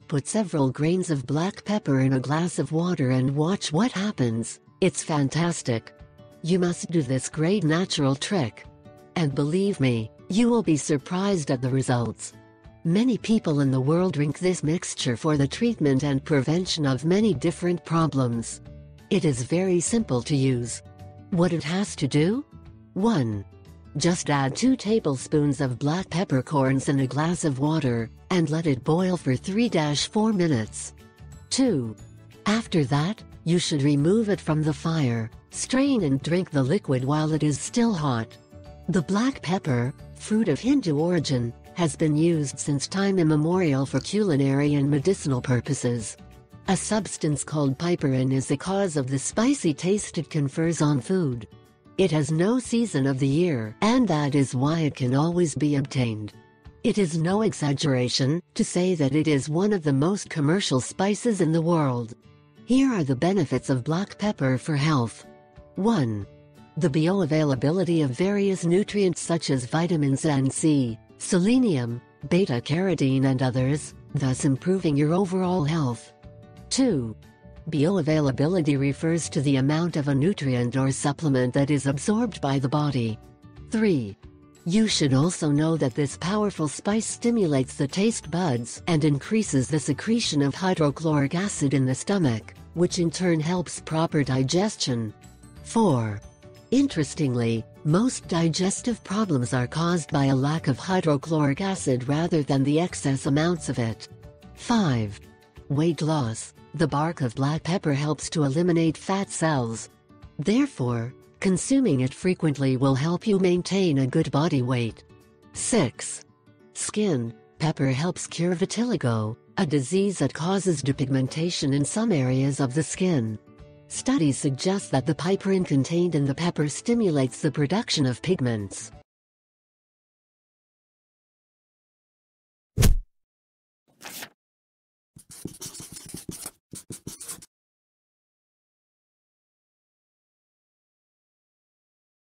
Put several grains of black pepper in a glass of water and watch what happens. It's fantastic. You must do this great natural trick. And believe me, you will be surprised at the results. Many people in the world drink this mixture for the treatment and prevention of many different problems. It is very simple to use. What it has to do? 1. Just add 2 tablespoons of black peppercorns in a glass of water, and let it boil for 3-4 minutes. 2. After that, you should remove it from the fire, strain and drink the liquid while it is still hot. The black pepper, fruit of Hindu origin, has been used since time immemorial for culinary and medicinal purposes. A substance called piperine is the cause of the spicy taste it confers on food. It has no season of the year, and that is why it can always be obtained. It is no exaggeration to say that it is one of the most commercial spices in the world. Here are the benefits of black pepper for health. 1. The bioavailability of various nutrients such as vitamins A and C, selenium, beta-carotene and others, thus improving your overall health. 2. Bioavailability refers to the amount of a nutrient or supplement that is absorbed by the body. 3. You should also know that this powerful spice stimulates the taste buds and increases the secretion of hydrochloric acid in the stomach, which in turn helps proper digestion. 4. Interestingly, most digestive problems are caused by a lack of hydrochloric acid rather than the excess amounts of it. 5. Weight loss. The bark of black pepper helps to eliminate fat cells. Therefore, consuming it frequently will help you maintain a good body weight. 6. Skin. Pepper helps cure vitiligo, a disease that causes depigmentation in some areas of the skin. Studies suggest that the piperine contained in the pepper stimulates the production of pigments.